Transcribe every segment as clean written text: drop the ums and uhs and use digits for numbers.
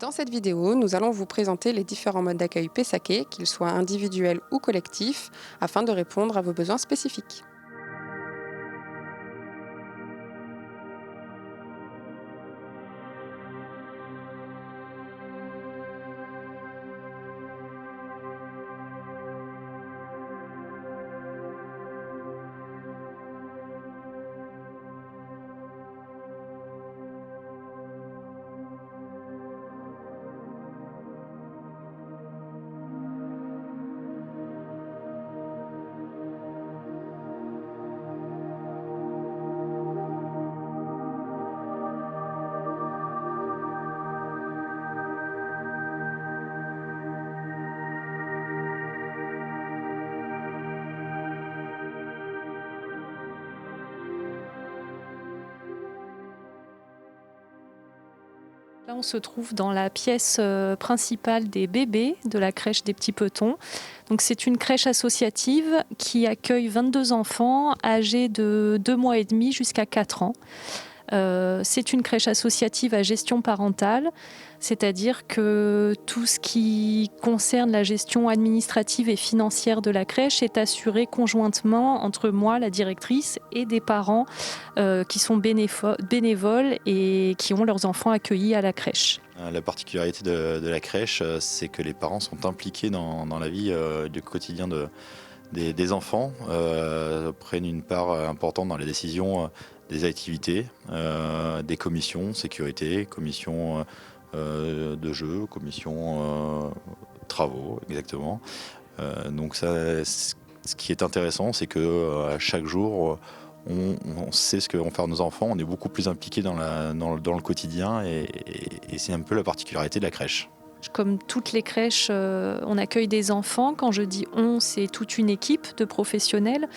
Dans cette vidéo, nous allons vous présenter les différents modes d'accueil Pessaquet, qu'ils soient individuels ou collectifs, afin de répondre à vos besoins spécifiques. Là, on se trouve dans la pièce principale des bébés de la crèche des Petits Petons. Donc, c'est une crèche associative qui accueille 22 enfants âgés de 2 mois et demi jusqu'à 4 ans. C'est une crèche associative à gestion parentale, c'est-à-dire que tout ce qui concerne la gestion administrative et financière de la crèche est assuré conjointement entre moi, la directrice, et des parents qui sont bénévoles et qui ont leurs enfants accueillis à la crèche. La particularité de la crèche, c'est que les parents sont impliqués dans la vie du quotidien des enfants, prennent une part importante dans les décisions des activités, des commissions sécurité, commissions de jeux, commissions travaux, exactement. Donc ça, ce qui est intéressant, c'est que à chaque jour, on sait ce que vont faire nos enfants, on est beaucoup plus impliqué dans le quotidien et c'est un peu la particularité de la crèche. Comme toutes les crèches, on accueille des enfants. Quand je dis on, c'est toute une équipe de professionnels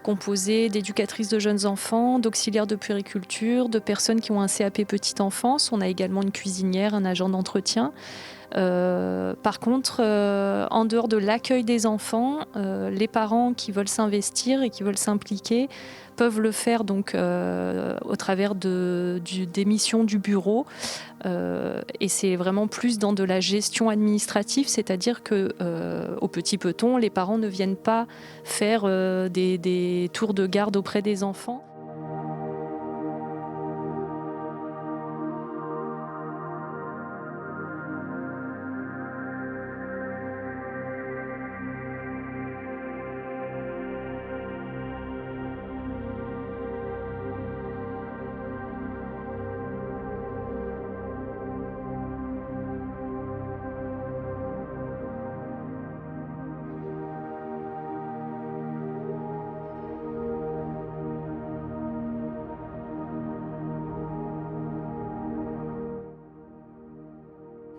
composée d'éducatrices de jeunes enfants, d'auxiliaires de puériculture, de personnes qui ont un CAP petite enfance. On a également une cuisinière, un agent d'entretien. Par contre, en dehors de l'accueil des enfants, les parents qui veulent s'investir et qui veulent s'impliquer peuvent le faire donc au travers des missions du bureau. Et c'est vraiment plus dans de la gestion administrative, c'est-à-dire que au Petit Peton, les parents ne viennent pas faire des tours de garde auprès des enfants.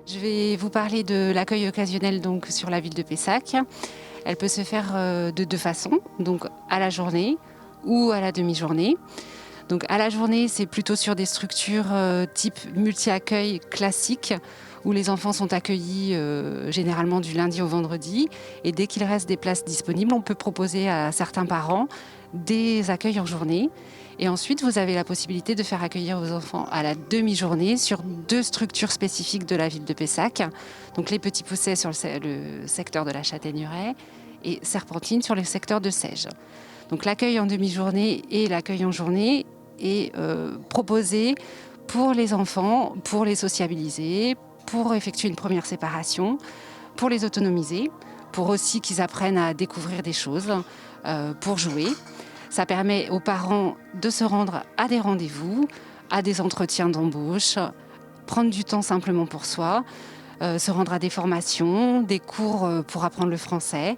Je vais vous parler de l'accueil occasionnel donc, sur la ville de Pessac. Elle peut se faire de deux façons, donc à la journée ou à la demi-journée. Donc à la journée, c'est plutôt sur des structures type multi-accueil classique où les enfants sont accueillis généralement du lundi au vendredi. Et dès qu'il reste des places disponibles, on peut proposer à certains parents des accueils en journée. Et ensuite, vous avez la possibilité de faire accueillir vos enfants à la demi-journée sur deux structures spécifiques de la ville de Pessac. Donc les Petits Poussets sur le secteur de la Châtaigneraie et Serpentine sur le secteur de Sège. Donc l'accueil en demi-journée et l'accueil en journée est proposé pour les enfants, pour les sociabiliser, pour effectuer une première séparation, pour les autonomiser, pour aussi qu'ils apprennent à découvrir des choses, pour jouer. Ça permet aux parents de se rendre à des rendez-vous, à des entretiens d'embauche, prendre du temps simplement pour soi, se rendre à des formations, des cours pour apprendre le français.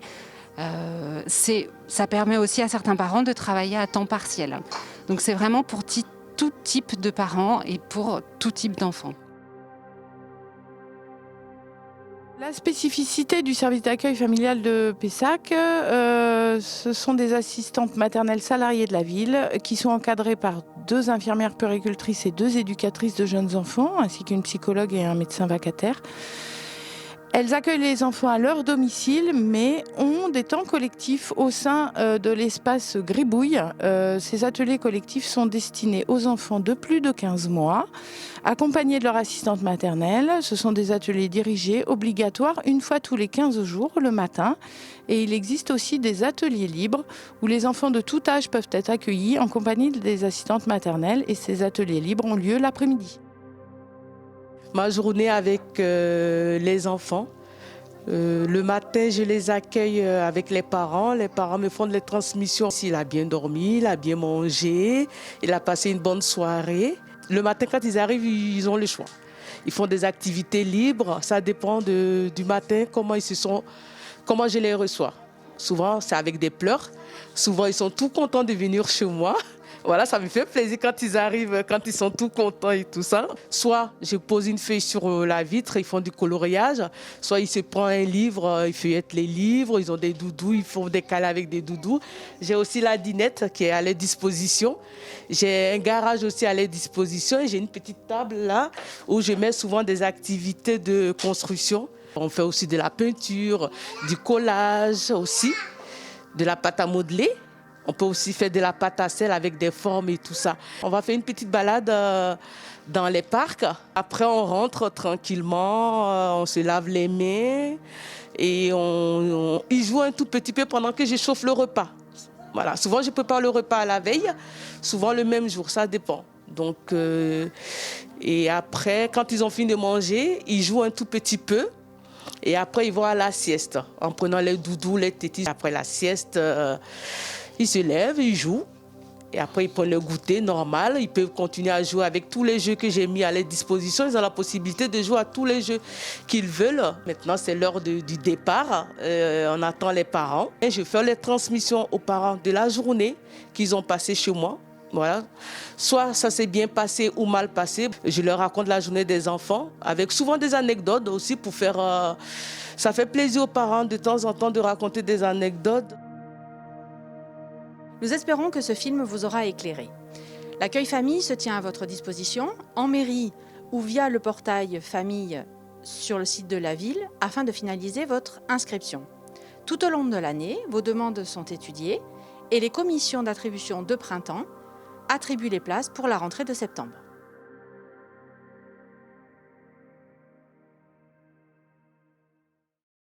Ça permet aussi à certains parents de travailler à temps partiel. Donc c'est vraiment pour tout type de parents et pour tout type d'enfants. La spécificité du service d'accueil familial de Pessac, ce sont des assistantes maternelles salariées de la ville qui sont encadrées par 2 infirmières puéricultrices et 2 éducatrices de jeunes enfants, ainsi qu'une psychologue et un médecin vacataire. Elles accueillent les enfants à leur domicile, mais ont des temps collectifs au sein de l'espace Gribouille. Ces ateliers collectifs sont destinés aux enfants de plus de 15 mois, accompagnés de leur assistante maternelle. Ce sont des ateliers dirigés, obligatoires, une fois tous les 15 jours, le matin. Et il existe aussi des ateliers libres où les enfants de tout âge peuvent être accueillis en compagnie des assistantes maternelles. Et ces ateliers libres ont lieu l'après-midi. Ma journée avec les enfants. Le matin, je les accueille avec les parents. Les parents me font les transmissions. S'il a bien dormi, il a bien mangé, il a passé une bonne soirée. Le matin, quand ils arrivent, ils ont le choix. Ils font des activités libres. Ça dépend du matin, comment je les reçois. Souvent, c'est avec des pleurs. Souvent, ils sont tout contents de venir chez moi. Voilà, ça me fait plaisir quand ils arrivent, quand ils sont tout contents et tout ça. Soit je pose une feuille sur la vitre, ils font du coloriage. Soit ils se prennent un livre, ils feuillettent les livres, ils ont des doudous, ils font des câlins avec des doudous. J'ai aussi la dinette qui est à leur disposition. J'ai un garage aussi à leur disposition et j'ai une petite table là où je mets souvent des activités de construction. On fait aussi de la peinture, du collage aussi, de la pâte à modeler. On peut aussi faire de la pâte à sel avec des formes et tout ça. On va faire une petite balade dans les parcs. Après, on rentre tranquillement, on se lave les mains et ils jouent un tout petit peu pendant que je chauffe le repas. Voilà. Souvent, je prépare le repas à la veille, souvent le même jour, ça dépend. Donc, et après, quand ils ont fini de manger, ils jouent un tout petit peu. Et après, ils vont à la sieste en prenant les doudous, les tétis. Après la sieste, ils se lèvent, ils jouent. Et après, ils prennent le goûter normal. Ils peuvent continuer à jouer avec tous les jeux que j'ai mis à leur disposition. Ils ont la possibilité de jouer à tous les jeux qu'ils veulent. Maintenant, c'est l'heure du départ. On attend les parents. Et je fais les transmissions aux parents de la journée qu'ils ont passée chez moi. Voilà. Soit ça s'est bien passé ou mal passé. Je leur raconte la journée des enfants avec souvent des anecdotes aussi pour faire... ça fait plaisir aux parents de temps en temps de raconter des anecdotes. Nous espérons que ce film vous aura éclairé. L'accueil famille se tient à votre disposition en mairie ou via le portail famille sur le site de la ville afin de finaliser votre inscription. Tout au long de l'année, vos demandes sont étudiées et les commissions d'attribution de printemps attribuent les places pour la rentrée de septembre.